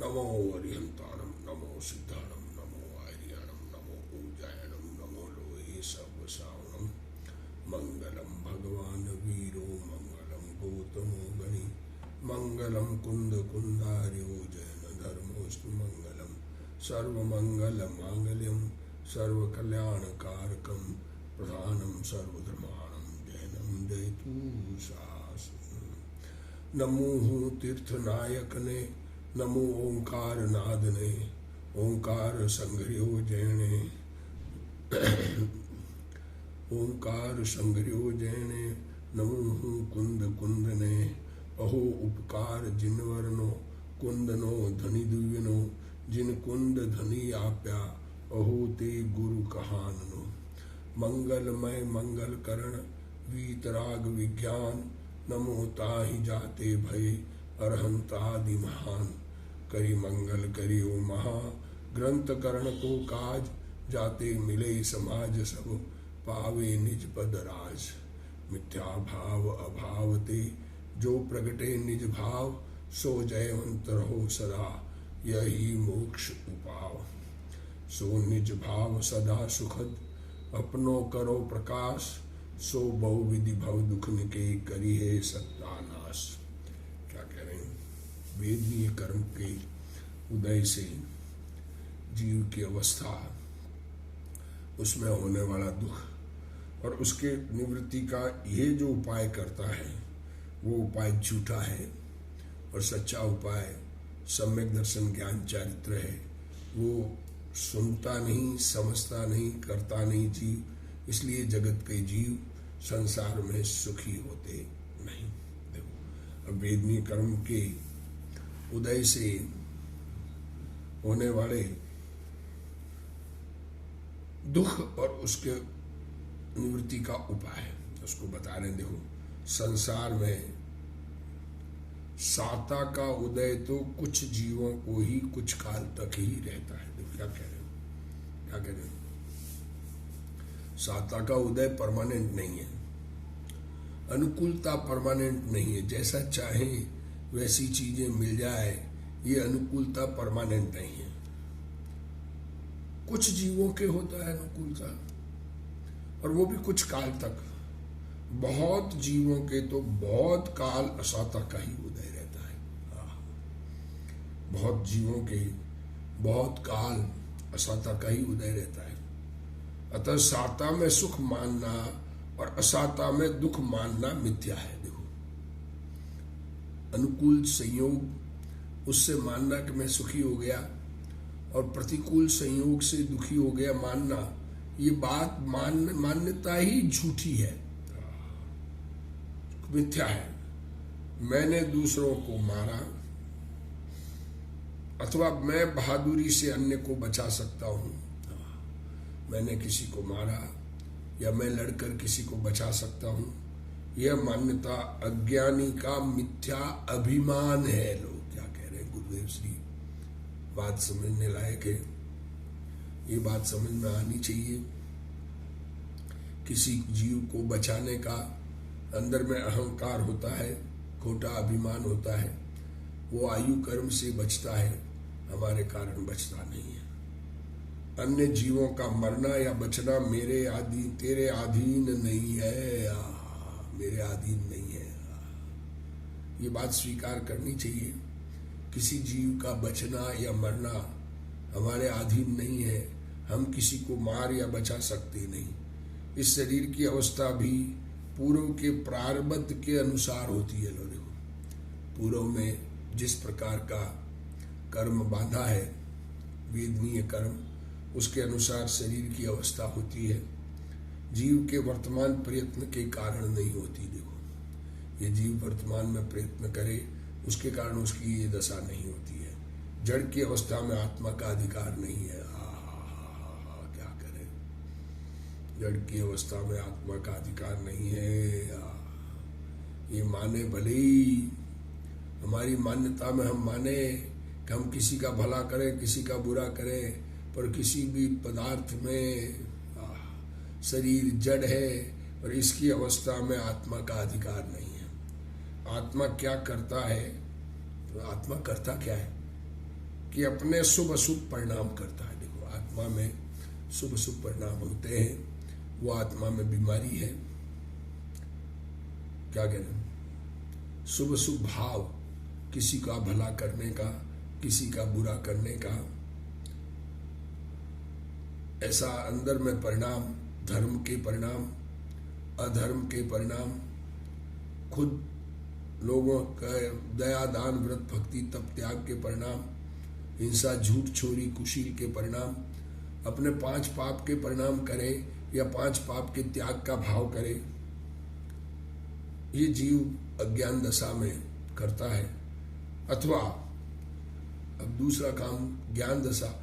नमो अरिहंताणम, नमो सिद्धाणम, नमो आर्याणम, नमो ऊर्जायणम, नमो लोहे सर्वसावणम। मंगलम भगवान वीरो मंगलम गौतमो गणि, मंगलम कुंद कुंदार्यो जैन धर्मोस्तु मंगलम। सर्वमंगल मांगल्यम सर्वकल्याणकारकम, प्रधानम सर्वधर्माणम जैनम जयतु शासनम। नमो तीर्थनायक ने, नमो ओंकार नाद ने, ओंकार संघर्यो जैने, ओंकार संघर्यो जैने। नमो कुंद कुंद ने, अहो उपकार जिनवरनो, कुंदनो धनी दुव्यनो, जिन कुंद धनी आप्या, अहो ते गुरु कहाननो। मंगलमय मंगल करण वीतराग विज्ञान, नमो ताहि जाते भय अरहंतादि महान। करी मंगल करियो महा ग्रंथ करण को काज, जाते मिले समाज सब पावे निज पद राज। मिथ्या भाव अभावते जो प्रगटे निज भाव, सो जयवंत रहो सदा यही मोक्ष उपाव। सो निज भाव सदा सुखद अपनो करो प्रकाश, सो बहु विधि भव दुख निके करी है सत्यानाश। क्या कह रहे हैं? वेदनीय कर्म के उदय से जीव की अवस्था, उसमें होने वाला दुख और उसके निवृत्ति का ये जो उपाय करता है, वो उपाय झूठा है और सच्चा उपाय सम्यक दर्शन ज्ञान चारित्र है। वो सुनता नहीं, समझता नहीं, करता नहीं जीव, इसलिए जगत के जीव संसार में सुखी होते नहीं। देखो, अब वेदनीय कर्म के उदय से होने वाले दुख और उसके निवृत्ति का उपाय उसको बता रहे हैं। देखो, संसार में साता का उदय तो कुछ जीवों को ही कुछ काल तक ही रहता है। देखो क्या कह रहे हो, क्या कह रहे हो? साता का उदय परमानेंट नहीं है, अनुकूलता परमानेंट नहीं है। जैसा चाहे वैसी चीजें मिल जाए, ये अनुकूलता परमानेंट नहीं है। कुछ जीवों के होता है अनुकूलता, और वो भी कुछ काल तक। बहुत जीवों के तो बहुत काल असाता का ही उदय रहता है। बहुत जीवों के बहुत काल असाता का ही उदय रहता है। अतः साता में सुख मानना और असाता में दुख मानना मिथ्या है। देखो, अनुकूल संयोग उससे मानना कि मैं सुखी हो गया, और प्रतिकूल संयोग से दुखी हो गया मानना, ये बात मान्यता ही झूठी है, मिथ्या है। मैंने दूसरों को मारा, अथवा मैं बहादुरी से अन्य को बचा सकता हूं, मैंने किसी को मारा या मैं लड़कर किसी को बचा सकता हूं, यह मान्यता अज्ञानी का मिथ्या अभिमान है। लोग क्या कह रहे हैं? गुरुदेव श्री बात समझने लायक है, ये बात समझ में आनी चाहिए। किसी जीव को बचाने का अंदर में अहंकार होता है, खोटा अभिमान होता है, वो आयु कर्म से बचता है, हमारे कारण बचता नहीं है। अन्य जीवों का मरना या बचना मेरे अधीन, तेरे अधीन नहीं है, मेरे अधीन नहीं है। ये बात स्वीकार करनी चाहिए। किसी जीव का बचना या मरना हमारे अधीन नहीं है, हम किसी को मार या बचा सकते नहीं। इस शरीर की अवस्था भी पूर्व के प्रारब्ध के अनुसार होती है। लोगों, पूर्व में जिस प्रकार का कर्म बांधा है, वेदनीय कर्म, उसके अनुसार शरीर की अवस्था होती है। जीव के वर्तमान प्रयत्न के कारण नहीं होती। देखो, ये जीव वर्तमान में प्रयत्न करे, उसके कारण उसकी ये दशा नहीं होती है। जड़ की अवस्था में आत्मा का अधिकार नहीं है। क्या करें? जड़ की अवस्था में आत्मा का अधिकार नहीं है। ये माने भले ही हमारी मान्यता में हम माने कि हम किसी का भला करें, किसी का बुरा करें, पर किसी भी पदार्थ में शरीर जड़ है और इसकी अवस्था में आत्मा का अधिकार नहीं है। आत्मा क्या करता है? तो आत्मा करता क्या है? कि अपने शुभ अशुभ परिणाम करता है। देखो, आत्मा में शुभ अशुभ परिणाम होते हैं, वो आत्मा में बीमारी है। क्या कहना, शुभ अशुभ भाव, किसी का भला करने का, किसी का बुरा करने का, ऐसा अंदर में परिणाम, धर्म के परिणाम, अधर्म के परिणाम, खुद लोगों का दया दान व्रत भक्ति तप त्याग के परिणाम, हिंसा झूठ चोरी कुशील के परिणाम, अपने 5 पाप के परिणाम करे या 5 पाप के त्याग का भाव करे, ये जीव अज्ञान दशा में करता है। अथवा अब दूसरा काम, ज्ञान दशा,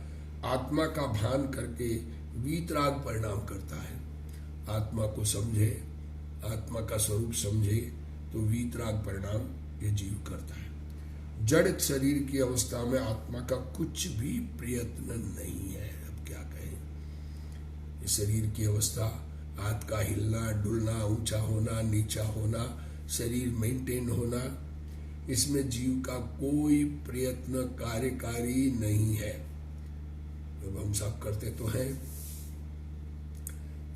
आत्मा का भान करके वीतराग परिणाम करता है। आत्मा को समझे, आत्मा का स्वरूप समझे तो वीतराग परिणाम ये जीव करता है। जड़ शरीर की अवस्था में आत्मा का कुछ भी प्रयत्न नहीं है। अब क्या कहें, ये शरीर की अवस्था, हाथ का हिलना डुलना, ऊंचा होना नीचा होना, शरीर मेंटेन होना, इसमें जीव का कोई प्रयत्न कार्यकारी नहीं है। जब हम सब करते तो हैं,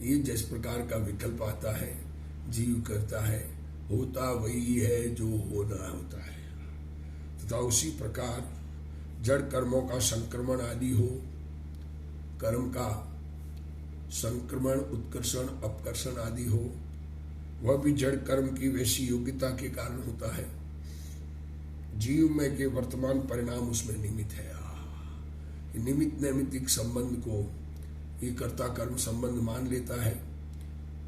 ये जिस प्रकार का विकल्प आता है जीव करता है, होता वही है जो होना होता है। तथा उसी प्रकार जड़ कर्मों का संक्रमण आदि हो, कर्म का संक्रमण उत्कर्षण अपकर्षण आदि हो, वह भी जड़ कर्म की वैसी योग्यता के कारण होता है। जीव में के वर्तमान परिणाम उसमें निमित्त है। निमित्त नैमित्तिक संबंध को ये कर्ता कर्म संबंध मान लेता है।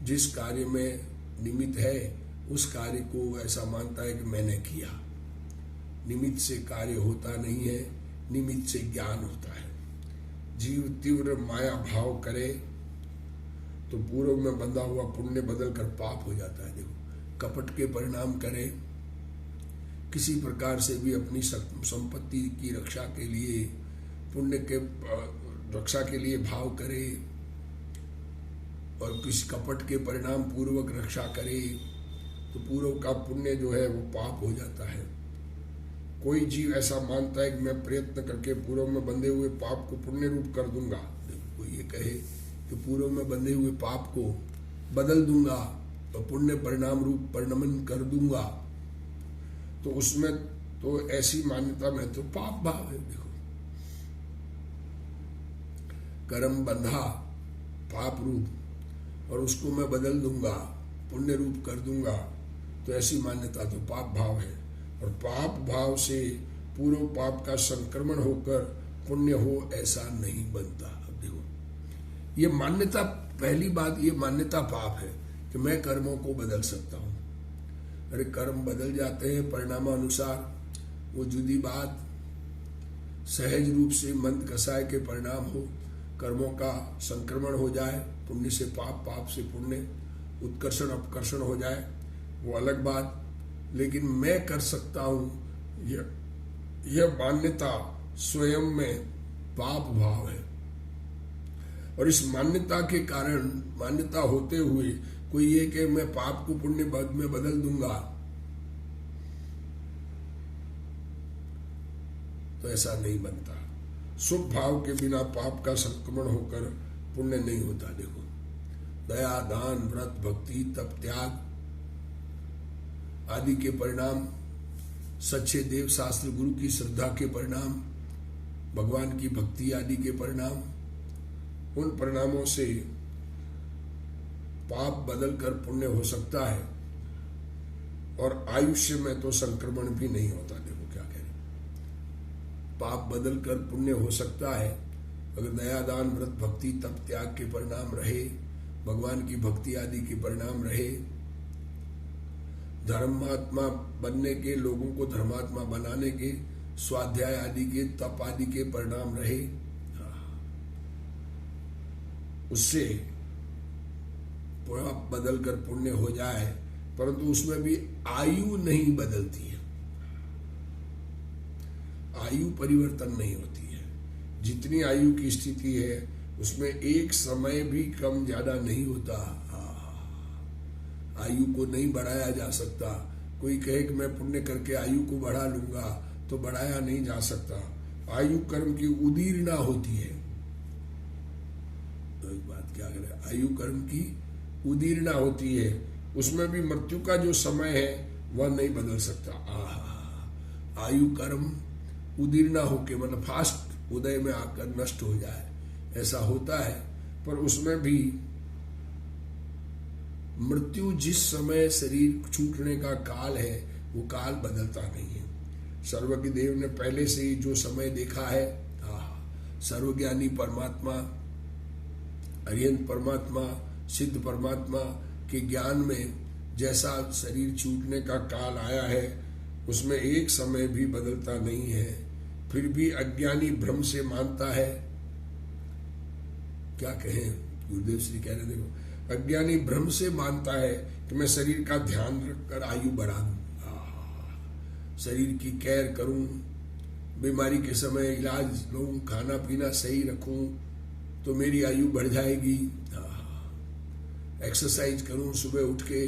जिस कार्य में निमित्त है उस कार्य को ऐसा मानता है कि मैंने किया। निमित्त से कार्य होता नहीं है, निमित्त से ज्ञान होता है। जीव तीव्र माया भाव करे तो पूर्व में बंधा हुआ पुण्य बदल कर पाप हो जाता है। देखो, कपट के परिणाम करे, किसी प्रकार से भी अपनी संपत्ति की रक्षा के लिए, पुण्य के रक्षा के लिए भाव करे और किसी कपट के परिणाम पूर्वक रक्षा करे तो पूर्व का पुण्य जो है वो पाप हो जाता है। कोई जीव ऐसा मानता है कि मैं प्रयत्न करके पूर्व में बंधे हुए पाप को पुण्य रूप कर दूंगा। कोई ये कहे कि पूर्व में बंधे हुए पाप को बदल दूंगा तो पुण्य परिणाम रूप परिणमन कर दूंगा, तो उसमें तो ऐसी मान्यता में तो पाप भाव है। देखो, कर्म बंधा पाप रूप और उसको मैं बदल दूंगा, पुण्य रूप कर दूंगा, तो ऐसी मान्यता तो पाप भाव है। और पाप भाव से पूर्व पाप का संक्रमण होकर पुण्य हो, ऐसा नहीं बनता। अब देखो, ये मान्यता, पहली बात ये मान्यता पाप है कि मैं कर्मों को बदल सकता हूं। अरे कर्म बदल जाते हैं परिणामानुसार, वो जुदी बात। सहज रूप से मंद कसाय के परिणाम हो, कर्मों का संक्रमण हो जाए, पुण्य से पाप पाप से पुण्य, उत्कर्षण अपकर्षण हो जाए, वो अलग बात। लेकिन मैं कर सकता हूं, यह मान्यता स्वयं में पाप भाव है। और इस मान्यता के कारण, मान्यता होते हुए कोई ये कि मैं पाप को पुण्य में बदल दूंगा, तो ऐसा नहीं बनता। शुभ भाव के बिना पाप का संक्रमण होकर पुण्य नहीं होता। देखो, दया दान व्रत भक्ति तप त्याग आदि के परिणाम, सच्चे देव शास्त्र गुरु की श्रद्धा के परिणाम, भगवान की भक्ति आदि के परिणाम, उन परिणामों से पाप बदलकर पुण्य हो सकता है। और आयुष्य में तो संक्रमण भी नहीं होता। देखो क्या कह रहे, पाप बदलकर पुण्य हो सकता है अगर दया दान व्रत भक्ति तप त्याग के परिणाम रहे, भगवान की भक्ति आदि के परिणाम रहे, धर्मात्मा बनने के, लोगों को धर्मात्मा बनाने के, स्वाध्याय आदि के, तप आदि के परिणाम रहे, उससे पाप बदलकर पुण्य हो जाए, परंतु उसमें भी आयु नहीं बदलती है, आयु परिवर्तन नहीं होती है। जितनी आयु की स्थिति है उसमें एक समय भी कम ज्यादा नहीं होता। आयु को नहीं बढ़ाया जा सकता। कोई कहे कि मैं पुण्य करके आयु को बढ़ा लूंगा, तो बढ़ाया नहीं जा सकता। आयु कर्म की उदीर्णा होती है। तो एक बात क्या करें, आयु कर्म की उदीर्णा होती है, उसमें भी मृत्यु का जो समय है वह नहीं बदल सकता। आयु कर्म उदीर्णा होके मतलब फास्ट उदय में आकर नष्ट हो जाए, ऐसा होता है। पर उसमें भी मृत्यु जिस समय शरीर छूटने का काल है वो काल बदलता नहीं है। सर्वज्ञ देव ने पहले से ही जो समय देखा है, सर्वज्ञानी परमात्मा, अरिहंत परमात्मा, सिद्ध परमात्मा के ज्ञान में जैसा शरीर छूटने का काल आया है उसमें एक समय भी बदलता नहीं है। फिर भी अज्ञानी भ्रम से मानता है, क्या कहें, गुरुदेव श्री कह रहे, देखो, अज्ञानी भ्रम से मानता है कि मैं शरीर का ध्यान रखकर आयु बढ़ा दूं, शरीर की केयर करूं, बीमारी के समय इलाज लूं, खाना पीना सही रखूं तो मेरी आयु बढ़ जाएगी, एक्सरसाइज करूं सुबह उठ के,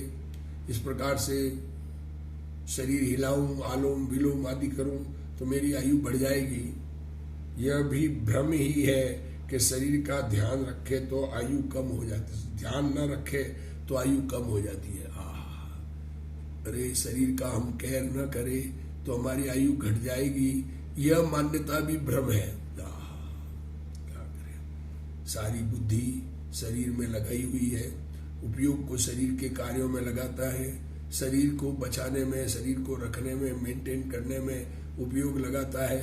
इस प्रकार से शरीर हिलाऊं, आलोम विलोम आदि करूं तो मेरी आयु बढ़ जाएगी। यह भी भ्रम ही है कि शरीर का ध्यान रखे तो आयु कम हो जाती है, ध्यान न रखे तो आयु कम हो जाती है। अरे शरीर का हम केयर न करें तो हमारी आयु घट जाएगी, यह मान्यता भी भ्रम है। क्या करें, सारी बुद्धि शरीर में लगाई हुई है, उपयोग को शरीर के कार्यों में लगाता है, शरीर को बचाने में, शरीर को रखने में, मेंटेन करने में उपयोग लगाता है।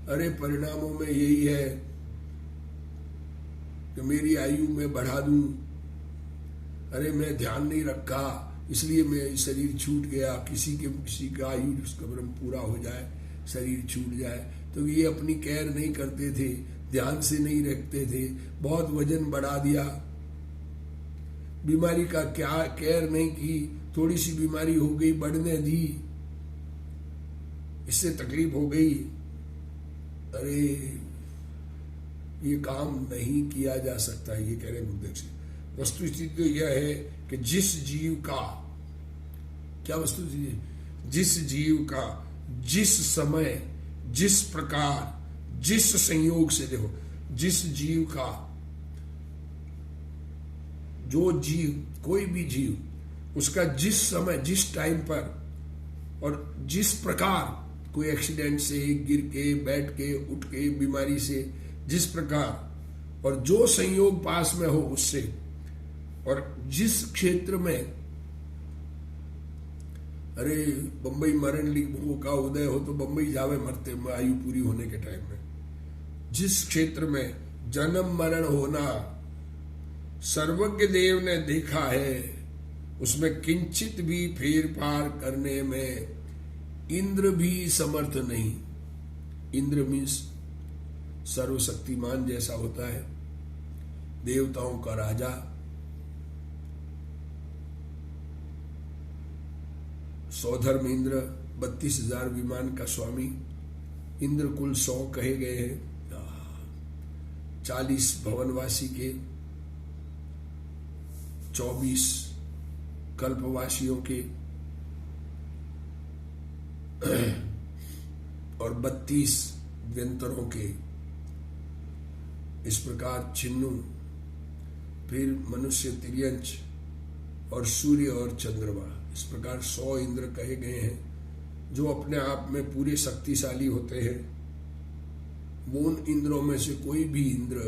अरे परिणामों में यही है कि मेरी आयु में बढ़ा दूं, अरे मैं ध्यान नहीं रखा इसलिए मैं शरीर छूट गया, किसी का आयु उसका ब्रह्म पूरा हो जाए, शरीर छूट जाए, तो ये अपनी केयर नहीं करते थे, ध्यान से नहीं रखते थे, बहुत वजन बढ़ा दिया, बीमारी का क्या केयर नहीं की, थोड़ी सी बीमारी हो गई बढ़ने दी, इससे तकलीफ हो गई, अरे ये काम नहीं किया जा सकता। ये कह रहे गुरुदेव जी, वस्तु स्थिति तो यह है कि जिस जीव का, क्या वस्तु स्थिति, जिस जीव का जिस समय, जिस प्रकार, जिस संयोग से, देखो जिस जीव का, जो जीव, कोई भी जीव, उसका जिस समय, जिस टाइम पर और जिस प्रकार, कोई एक्सीडेंट से, गिर के, बैठ के, उठ के, बीमारी से, जिस प्रकार और जो संयोग पास में हो उससे, और जिस क्षेत्र में, अरे बंबई मरण लिखो का उदय हो तो बंबई जावे मरते आयु पूरी होने के टाइम में, जिस क्षेत्र में जन्म मरण होना सर्वज्ञ देव ने देखा है, उसमें किंचित भी फेर फार करने में इंद्र भी समर्थ नहीं। इंद्र मीन्स सर्वशक्तिमान जैसा होता है, देवताओं का राजा, सौधर्म इंद्र, 32,000 विमान का स्वामी, इंद्र कुल 100 कहे गए हैं, 40 भवनवासी के, 24 कल्पवासियों के और 32 व्यंतरों के, इस प्रकार छिन्नु, फिर मनुष्य, तिर्यंच और सूर्य और चंद्रमा, इस प्रकार 100 इंद्र कहे गए हैं जो अपने आप में पूरे शक्तिशाली होते हैं। वो उन इंद्रों में से कोई भी इंद्र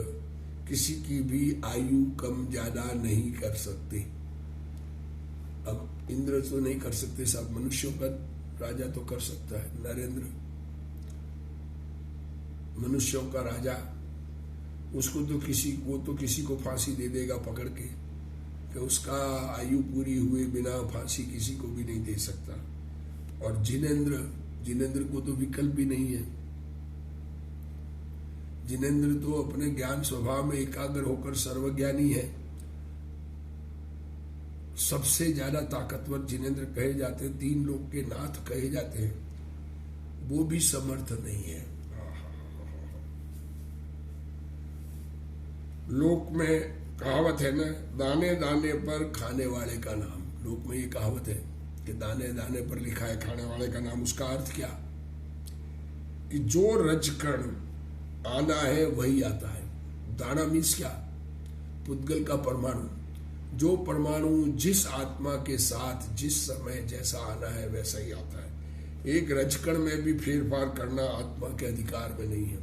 किसी की भी आयु कम ज्यादा नहीं कर सकते। अब इंद्र तो नहीं कर सकते, सब मनुष्यों का राजा तो कर सकता है, नरेंद्र मनुष्यों का राजा, उसको तो किसी को फांसी दे देगा पकड़ के, कि उसका आयु पूरी हुए बिना फांसी किसी को भी नहीं दे सकता। और जिनेंद्र को तो विकल्प भी नहीं है। जिनेंद्र तो अपने ज्ञान स्वभाव में एकाग्र होकर सर्वज्ञानी है, सबसे ज्यादा ताकतवर जिनेंद्र कहे जाते हैं, 3 लोक के नाथ कहे जाते हैं, वो भी समर्थ नहीं है। लोक में कहावत है ना, दाने दाने पर खाने वाले का नाम। लोक में ये कहावत है कि दाने दाने पर लिखा है खाने वाले का नाम। उसका अर्थ क्या? कि जो रजकण आना है वही आता है। दाना मीन्स क्या? पुद्गल का परमाणु। जो परमाणु जिस आत्मा के साथ जिस समय जैसा आना है वैसा ही आता है। एक रजकण में भी फेरफार करना आत्मा के अधिकार में नहीं है।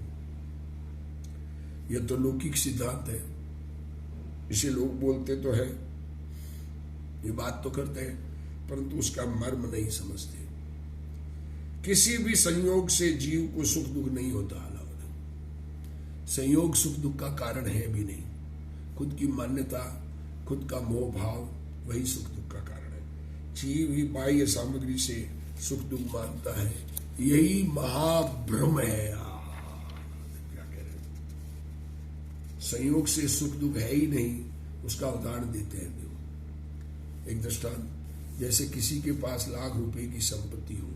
यह तो लौकिक सिद्धांत है, इसे लोग बोलते तो है, ये बात तो करते हैं, परंतु उसका मर्म नहीं समझते। किसी भी संयोग से जीव को सुख दुख नहीं होता। संयोग सुख दुख का कारण है भी नहीं। खुद की मान्यता, खुद का मोह भाव वही सुख दुख का कारण है। जीव ही बाह्य सामग्री से सुख दुख मानता है, यही महाभ्रम है। क्या कह रहे? संयोग से सुख दुख है ही नहीं, उसका उदाहरण देते हैं। देखो एक दृष्टांत, जैसे किसी के पास लाख रुपए की संपत्ति हो,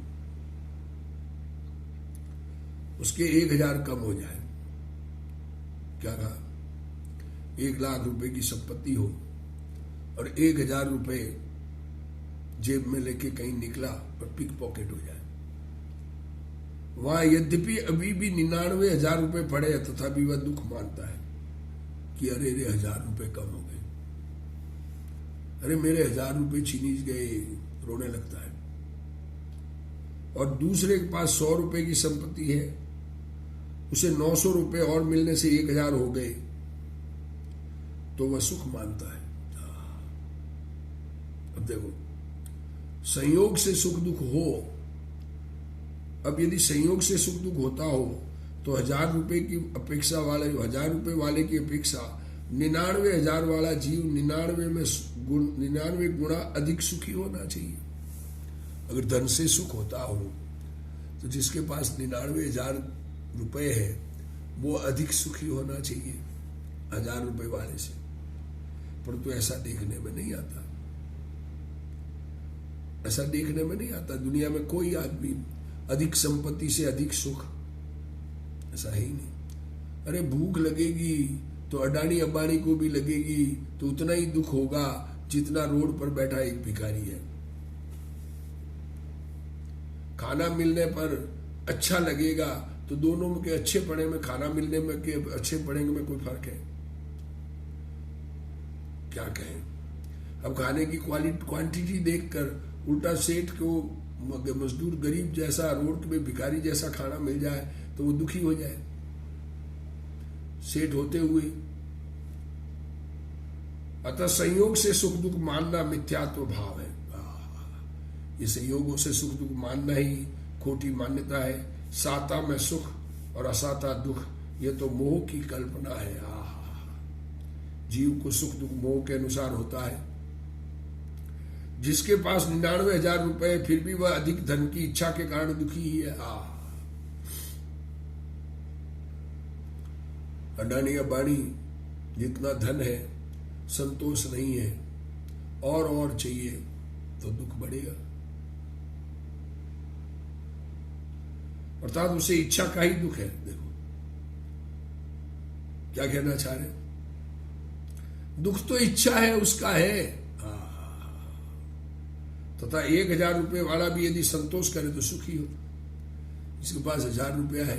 उसके 1000 कम हो जाए। क्या कहा? 1 लाख रुपए की संपत्ति हो और 1000 रुपए जेब में लेके कहीं निकला और पिक पॉकेट हो जाए। वहां यद्यपि अभी भी 99,000 रुपए पड़े हैं, तथापि वह दुख मानता है कि अरे 1000 रुपए कम हो गए, अरे मेरे 1000 रुपए छीनी गए, रोने लगता है। और दूसरे के पास 100 रुपए की संपत्ति है, उसे 900 रुपए और मिलने से 1000 हो गए, तो वह सुख मानता है। अब देखो, संयोग से सुख दुख हो, अब यदि संयोग से सुख दुख होता हो तो 1000 रुपए की अपेक्षा वाले, 1000 रुपए वाले की अपेक्षा 99,000 वाला जीव 99 गुना अधिक सुखी होना चाहिए। अगर धन से सुख होता हो तो जिसके पास 99,000 रुपए है वो अधिक सुखी होना चाहिए 1000 रुपए वाले से, परंतु ऐसा देखने में नहीं आता। ऐसा देखने में नहीं आता। दुनिया में कोई आदमी अधिक संपत्ति से अधिक सुख, ऐसा ही नहीं। अरे भूख लगेगी तो अडानी अंबानी को भी लगेगी, तो उतना ही दुख होगा जितना रोड पर बैठा एक भिखारी है। खाना मिलने पर अच्छा लगेगा तो दोनों के अच्छे पड़े में, खाना मिलने में के अच्छे पड़ेंगे में कोई फर्क है? क्या कहें? अब खाने की क्वांटिटी देखकर उल्टा सेठ को मजदूर गरीब जैसा, रोड में भिखारी जैसा खाना मिल जाए तो वो दुखी हो जाए सेठ होते हुए। अतः संयोग से सुख दुख मानना मिथ्यात्व भाव है। ये संयोगों से सुख दुख मानना ही खोटी मान्यता है। साता में सुख और असाता दुख, ये तो मोह की कल्पना है। जीव को सुख दुख मोह के अनुसार होता है। जिसके पास 99,000 रुपए, फिर भी वह अधिक धन की इच्छा के कारण दुखी ही है। अडानी अंबानी जितना धन है, संतोष नहीं है, और चाहिए तो दुख बढ़ेगा। अर्थात उसे इच्छा का ही दुख है। देखो क्या कहना चाह रहे? दुख तो इच्छा है उसका है। तथा 1000 रुपए वाला भी यदि संतोष करे तो सुखी हो। जिसके पास 1000 रुपया है,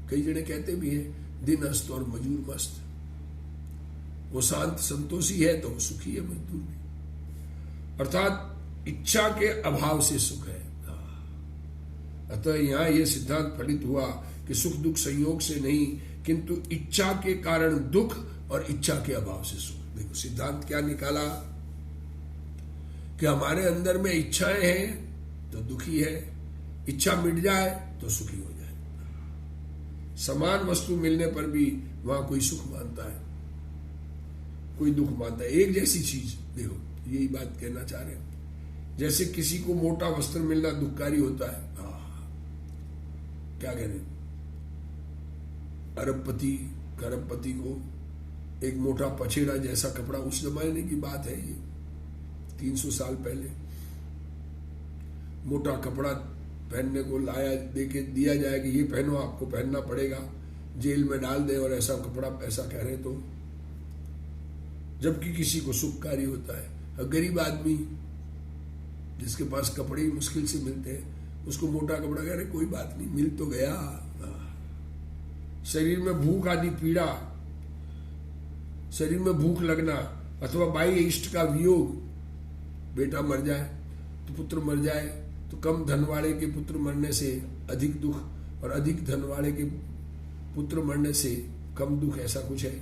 कई जने कहते भी हैं दिन अस्त और मजदूर मस्त, वो शांत संतोषी है तो वो सुखी है, मजदूर भी। अर्थात इच्छा के अभाव से सुख है। अतः यहां यह सिद्धांत फलित हुआ कि सुख दुख संयोग से नहीं, किंतु इच्छा के कारण दुख और इच्छा के अभाव से सुख। देखो सिद्धांत क्या निकाला कि हमारे अंदर में इच्छाएं हैं तो दुखी है, इच्छा मिट जाए तो सुखी हो जाए। समान वस्तु मिलने पर भी वहां कोई सुख मानता है, कोई दुख मानता है। एक जैसी चीज, देखो यही बात कहना चाह रहे हैं। जैसे किसी को मोटा वस्त्र मिलना दुखकारी होता है, क्या कहने, अरबपति को एक मोटा पछेड़ा जैसा कपड़ा, उस जमाने की बात है ये, 300 साल पहले, मोटा कपड़ा पहनने को लाया, देके दिया जाए कि ये पहनो, आपको पहनना पड़ेगा, जेल में डाल दे और ऐसा कपड़ा, ऐसा कह रहे तो, जबकि किसी को सुखकारी होता है। और गरीब आदमी जिसके पास कपड़े मुश्किल से मिलते हैं, उसको मोटा कपड़ा कह रहे कोई बात नहीं, मिल तो गया। शरीर में भूख आदि पीड़ा, शरीर में भूख लगना अथवा बाह्य इष्ट का वियोग, बेटा मर जाए तो पुत्र मर जाए तो कम धन वाले के पुत्र मरने से अधिक दुख, और अधिक धन वाले के पुत्र मरने से कम दुख, ऐसा कुछ है।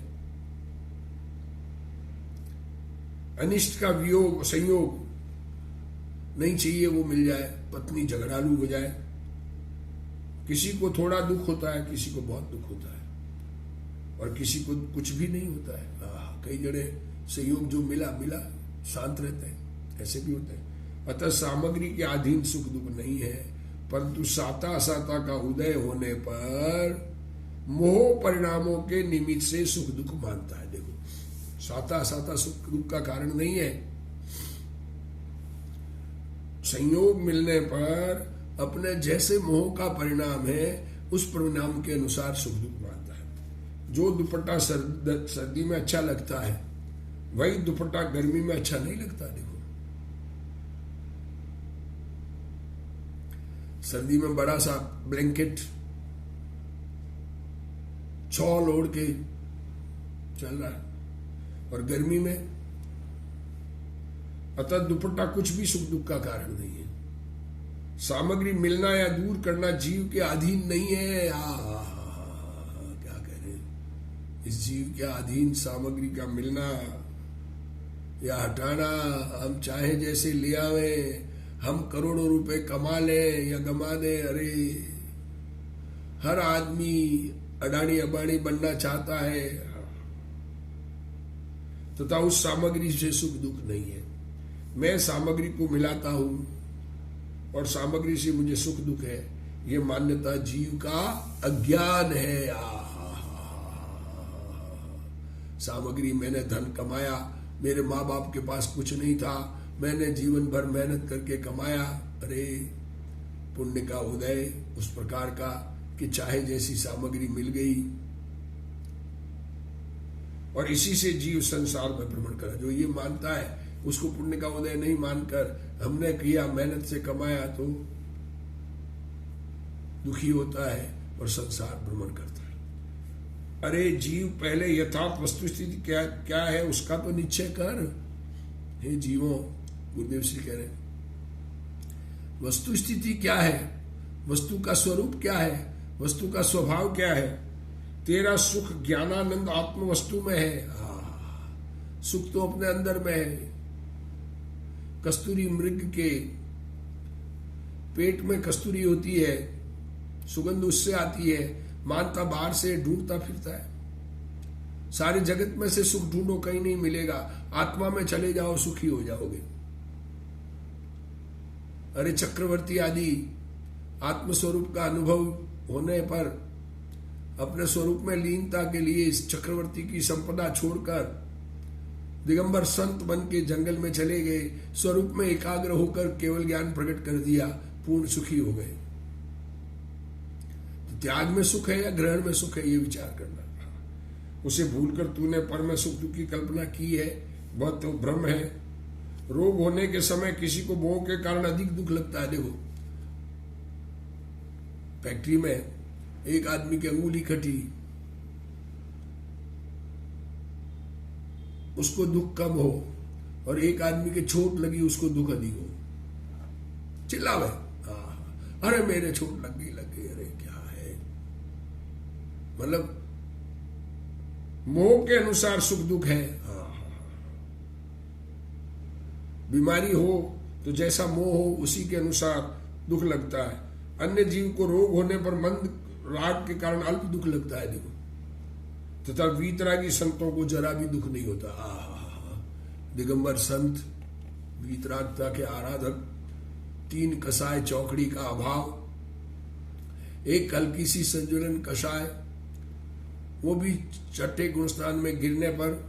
अनिष्ट का वियोग संयोग, नहीं चाहिए वो मिल जाए, पत्नी झगड़ालू हो जाए, किसी को थोड़ा दुख होता है, किसी को बहुत दुख होता है, और किसी को कुछ भी नहीं होता है। कई जड़े संयोग जो मिला शांत रहते हैं, ऐसे भी होते हैं। अतः सामग्री के अधीन सुख दुख नहीं है, परंतु साता साता का उदय होने पर मोह परिणामों के निमित्त से सुख दुख मानता है। देखो, साता साता सुख दुख का कारण नहीं है, संयोग मिलने पर अपने जैसे मोह का परिणाम है उस परिणाम के अनुसार सुख दुख मानता है। जो दुपट्टा सर्दी में अच्छा लगता है वही दुपट्टा गर्मी में अच्छा नहीं लगता। देखो, सर्दी में बड़ा सा ब्लैंकेट छॉल ओढ़ के चल रहा है, और गर्मी में, अतः दुपट्टा कुछ भी सुख दुख का कारण नहीं है। सामग्री मिलना या दूर करना जीव के अधीन नहीं है। क्या कह रहे हैं, इस जीव के अधीन सामग्री का मिलना या हटाना, हम चाहे जैसे ले आवे, हम करोड़ों रुपए कमा लें या गमा दें, अरे हर आदमी अडानी अबानी बनना चाहता है, तथा उस सामग्री से सुख दुख नहीं है। मैं सामग्री को मिलाता हूं और सामग्री से मुझे सुख दुख है, ये मान्यता जीव का अज्ञान है। सामग्री, मैंने धन कमाया, मेरे माँ बाप के पास कुछ नहीं था, मैंने जीवन भर मेहनत करके कमाया, अरे पुण्य का उदय उस प्रकार का कि चाहे जैसी सामग्री मिल गई, और इसी से जीव संसार में भ्रमण करा। जो ये मानता है उसको पुण्य का उदय नहीं मानकर, हमने किया, मेहनत से कमाया, तो दुखी होता है और संसार भ्रमण करता है। अरे जीव, पहले यथार्थ वस्तु स्थिति क्या क्या है उसका तो निश्चय कर। हे जीवों, गुरुदेव श्री कह रहे हैं, वस्तु स्थिति क्या है, वस्तु का स्वरूप क्या है, वस्तु का स्वभाव क्या है। तेरा सुख ज्ञानानंद आत्म वस्तु में है। सुख तो अपने अंदर में है। कस्तूरी मृग के पेट में कस्तूरी होती है, सुगंध उससे आती है, मानता बाहर से ढूंढता फिरता है। सारे जगत में से सुख ढूंढो, कहीं नहीं मिलेगा, आत्मा में चले जाओ, सुखी हो जाओगे। अरे चक्रवर्ती आदि आत्मस्वरूप का अनुभव होने पर अपने स्वरूप में लीनता के लिए इस चक्रवर्ती की संपदा छोड़कर दिगंबर संत बन के जंगल में चले गए, स्वरूप में एकाग्र होकर केवल ज्ञान प्रकट कर दिया, पूर्ण सुखी हो गए। तो त्याग में सुख है या ग्रहण में सुख है, ये विचार करना। उसे भूलकर तूने पर में सुख दुख की कल्पना की है, बहुत तो भ्रम है। रोग होने के समय किसी को मोह के कारण अधिक दुख लगता है। देखो, फैक्ट्री में एक आदमी की अंगुली कटी, उसको दुख कम हो, और एक आदमी के चोट लगी, उसको दुख अधिक हो, चिल्लावे, अरे मेरे चोट लग गई, अरे क्या है। मतलब मोह के अनुसार सुख दुख है। बीमारी हो तो जैसा मोह हो उसी के अनुसार दुख लगता है। अन्य जीव को रोग होने पर मंद राग के कारण अल्प दुख लगता है। देखो, तथा वीतरागी संतों को जरा भी दुख नहीं होता। दिगंबर संत, वीतरागता के आराधक, 3 कषाय चौकड़ी का अभाव, एक हल्की सी संजुलन कषाय, वो भी चट्टे गुणस्थान में गिरने पर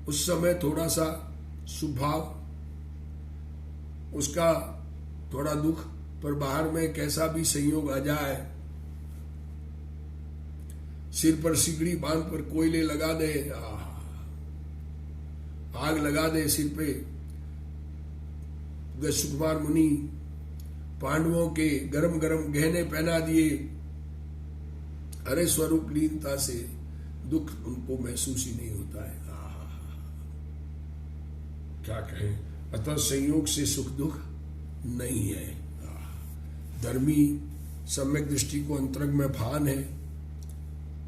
उस समय थोड़ा सा सुभाव, उसका थोड़ा दुख, पर बाहर में कैसा भी संयोग आ जाए, सिर पर सिगड़ी बांध पर कोयले लगा दे, आग लगा दे सिर पे, सुकुमार मुनि पांडवों के गरम गरम गहने पहना दिए, अरे स्वरूप लीनता से दुख उनको महसूस ही नहीं होता है। क्या कहें, अतः संयोग से सुख दुख नहीं है। धर्मी सम्यक दृष्टि को अंतरंग में भान है,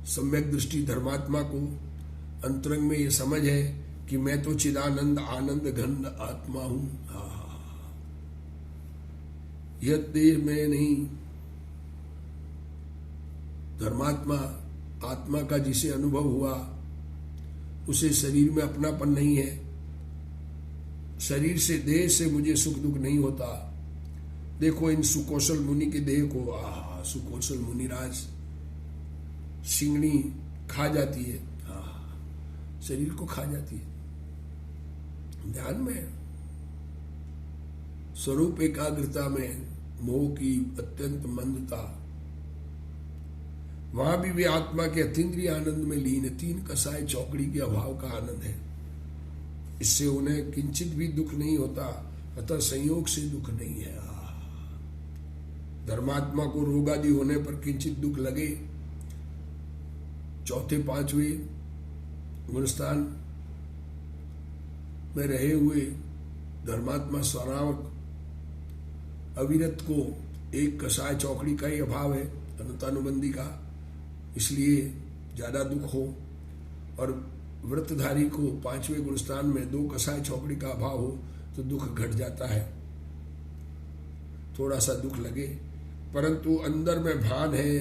सम्यक दृष्टि धर्मात्मा को अंतरंग में ये समझ है कि मैं तो चिदानंद आनंद घन आत्मा हूं। यह देह में नहीं, धर्मात्मा आत्मा का जिसे अनुभव हुआ उसे शरीर में अपनापन नहीं है। शरीर से देह से मुझे सुख दुख नहीं होता। देखो इन सुकौशल मुनि के देह को, सुकौशल मुनिराज सिंगड़ी खा जाती है, शरीर को खा जाती है। ध्यान में स्वरूप एकाग्रता में मोह की अत्यंत मंदता, वहां भी वे आत्मा के अतीन्द्रिय आनंद में लीन है। 3 कसाय चौकड़ी के अभाव का आनंद है, इससे उन्हें किंचित भी दुख नहीं होता। अतः संयोग से दुख नहीं है। धर्मात्मा को रोग आदि होने पर किंचित दुख लगे, चौथे 5वें गुणस्थान में रहे हुए धर्मात्मा स्वरावक अविरत को एक कसाय चौकड़ी का ही अभाव है, अनुतानुबंधी का, इसलिए ज्यादा दुख हो। और व्रतधारी को 5वें गुणस्थान में 2 कसाय चौकड़ी का अभाव हो तो दुख घट जाता है, थोड़ा सा दुख लगे, परंतु अंदर में भान है,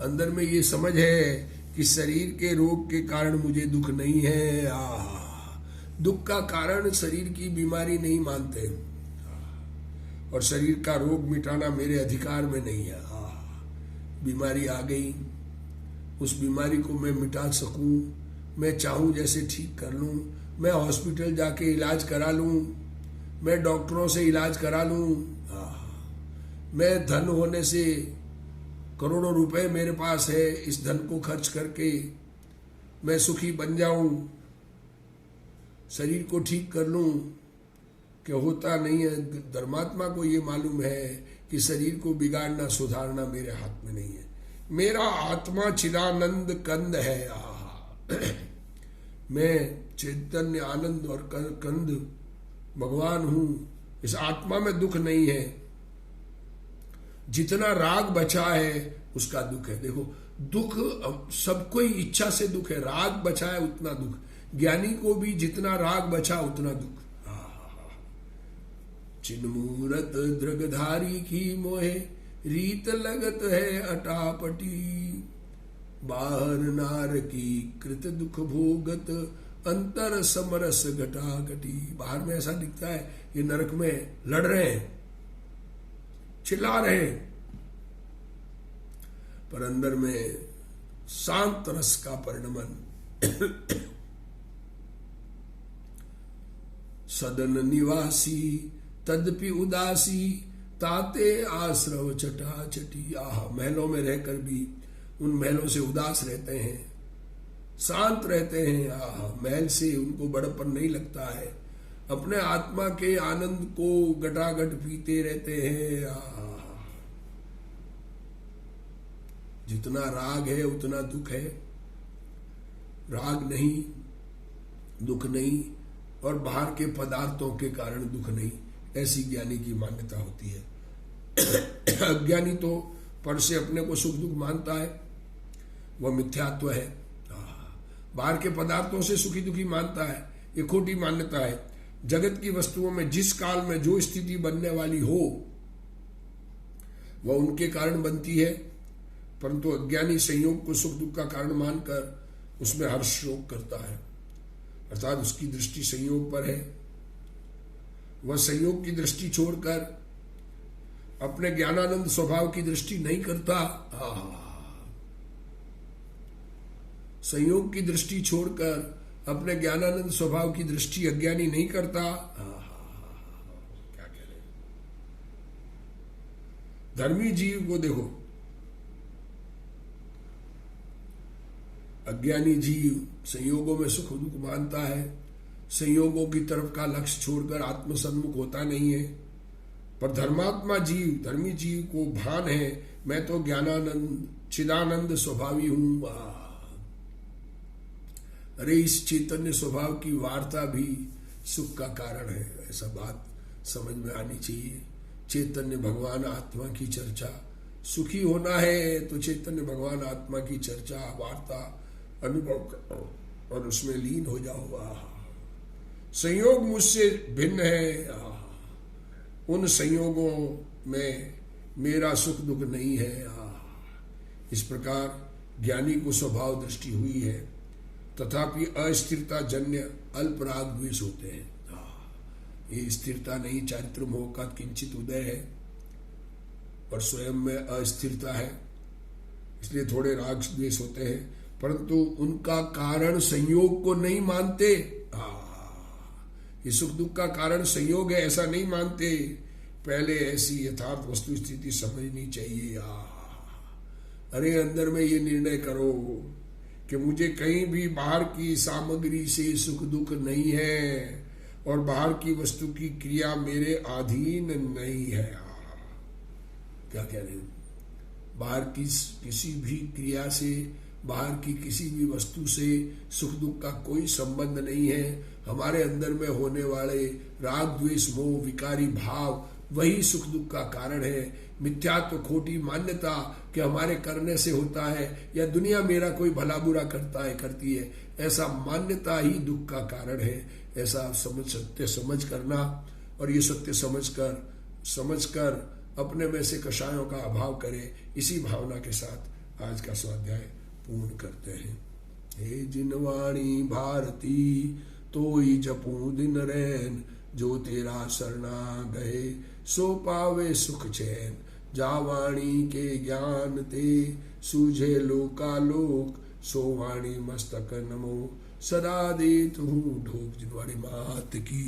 अंदर में ये समझ है कि शरीर के रोग के कारण मुझे दुख नहीं है। दुख का कारण शरीर की बीमारी नहीं मानते, और शरीर का रोग मिटाना मेरे अधिकार में नहीं है। बीमारी आ गई, उस बीमारी को मैं मिटा सकूं, मैं चाहूं जैसे ठीक कर लूं, मैं हॉस्पिटल जाके इलाज करा लूं, मैं डॉक्टरों से इलाज करा लूं, मैं धन होने से करोड़ों रुपए मेरे पास है, इस धन को खर्च करके मैं सुखी बन जाऊं, शरीर को ठीक कर लूं, कि होता नहीं है। धर्मात्मा को ये मालूम है कि शरीर को बिगाड़ना सुधारना मेरे हाथ में नहीं है। मेरा आत्मा चिदानंद कंद है, मैं चैतन्य आनंद और कंद भगवान हूं। इस आत्मा में दुख नहीं है। जितना राग बचा है उसका दुख है। देखो दुख सबको ही इच्छा से दुख है, राग बचा है उतना दुख। ज्ञानी को भी जितना राग बचा उतना दुख। चिन्मूरत दृगधारी की मोहे रीत लगत है अटापटी, बाहर नार की कृत दुख भोगत अंतर समरस घटाघटी। बाहर में ऐसा दिखता है ये नरक में लड़ रहे हैं, चिल्ला रहे हैं, पर अंदर में शांत रस का परिणमन। सदन निवासी तदपि उदासी, ताते आश्रव चटा चटी। महलों में रहकर भी उन महलों से उदास रहते हैं, शांत रहते हैं। महल से उनको बड़पन नहीं लगता है, अपने आत्मा के आनंद को गटागट पीते रहते हैं। जितना राग है उतना दुख है, राग नहीं दुख नहीं, और बाहर के पदार्थों के कारण दुख नहीं, ऐसी ज्ञानी की मान्यता होती है। अज्ञानी तो पर से अपने को सुख दुख मानता है, वह मिथ्यात्व है। बाहर के पदार्थों से सुखी दुखी मानता है, ये खोटी मान्यता है। जगत की वस्तुओं में जिस काल में जो स्थिति बनने वाली हो वह उनके कारण बनती है, परंतु अज्ञानी संयोग को सुख दुख का कारण मानकर उसमें हर्ष शोक करता है, अर्थात उसकी दृष्टि संयोग पर है। वह संयोग की दृष्टि छोड़कर अपने ज्ञानानंद स्वभाव की दृष्टि नहीं करता। संयोग की दृष्टि छोड़कर अपने ज्ञानानंद स्वभाव की दृष्टि अज्ञानी नहीं करता। क्या कह रहे, धर्मी जीव को देखो, अज्ञानी जीव संयोगों में सुख दुख मानता है, संयोगों की तरफ का लक्ष्य छोड़कर आत्मसन्मुख होता नहीं है। पर धर्मात्मा जीव, धर्मी जीव को भान है मैं तो ज्ञानानंद चिदानंद स्वभावी हूं। अरे इस चैतन्य स्वभाव की वार्ता भी सुख का कारण है, ऐसा बात समझ में आनी चाहिए। चैतन्य भगवान आत्मा की चर्चा, सुखी होना है तो चैतन्य भगवान आत्मा की चर्चा वार्ता अनुभव करो और उसमें लीन हो जाओ। संयोग मुझसे भिन्न है, उन संयोगों में मेरा सुख दुख नहीं है। इस प्रकार ज्ञानी को स्वभाव दृष्टि हुई है, तथापि अस्थिरता जन्य अल्प राग द्वेष होते हैं। ये स्थिरता नहीं, चारित्र मोह का किंचित उदय है और स्वयं में अस्थिरता है, इसलिए थोड़े राग द्वेष होते हैं, परंतु उनका कारण संयोग को नहीं मानते। ये सुख दुख का कारण संयोग है ऐसा नहीं मानते। पहले ऐसी यथार्थ वस्तु स्थिति समझनी चाहिए। अरे अंदर में ये निर्णय करो कि मुझे कहीं भी बाहर की सामग्री से सुख दुख नहीं है और बाहर की वस्तु की क्रिया मेरे अधीन नहीं है। क्या कह रहे हैं? बाहर की किसी भी क्रिया से, बाहर की किसी भी वस्तु से सुख दुख का कोई संबंध नहीं है। हमारे अंदर में होने वाले राग द्वेष मोह विकारी भाव वही सुख दुख का कारण है। मिथ्यात्व, खोटी मान्यता कि हमारे करने से होता है या दुनिया मेरा कोई भला बुरा करता है, करती है, ऐसा मान्यता ही दुख का कारण है। ऐसा सत्य समझ करना और ये सत्य समझकर अपने में से कषायों का अभाव करे, इसी भावना के साथ आज का स्वाध्याय पूर्ण करते हैं। हे जिनवाणी भारती तोई जपू दिन रैन, जो तेरा शरणा गए सो पावे सुख चैन। जावाणी के ज्ञान ते सूझे लोकालोक, सो वाणी मस्तक नमो सदा दे तू ढोक। जिनवाणी मात की